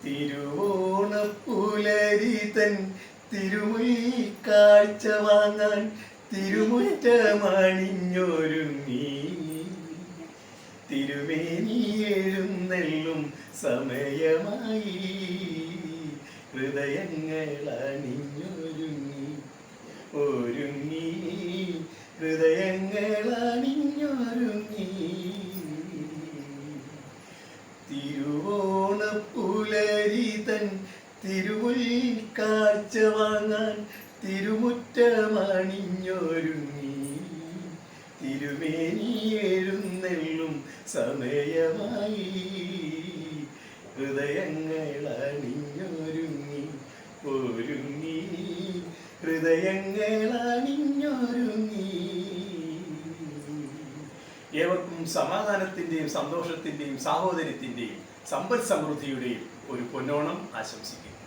തിരുവോണപ്പുലരിതൻ തിരുമുൽ കാഴ്ച വാങ്ങാൻ തിരുമുറ്റമണിഞ്ഞൊരുങ്ങി തിരുമേനി എഴുന്നള്ളും സമയമായി ഹൃദയങ്ങൾ അണിഞ്ഞൊരുങ്ങി ഒരുങ്ങി ഹൃദയങ്ങൾ അണിഞ്ഞൊരുങ്ങി തിരുവോണപ്പുലരിതൻ തിരുമുൽ കാഴ്ച വാങ്ങാൻ തിരുമുറ്റമണിഞ്ഞൊരുങ്ങി തിരുമേനി എഴുന്നള്ളും സമയമായി ഹൃദയങ്ങൾ അണിഞ്ഞൊരുങ്ങി ഒരുങ്ങി ഹൃദയങ്ങൾ അണിഞ്ഞൊരുങ്ങി. ഏവർക്കും സമാധാനത്തിന്റെയും സന്തോഷത്തിന്റെയും സാഹോദര്യത്തിന്റെയും സമ്പൽ സമൃദ്ധിയുടെയും ഒരു പൊന്നോണം ആശംസിക്കുന്നു.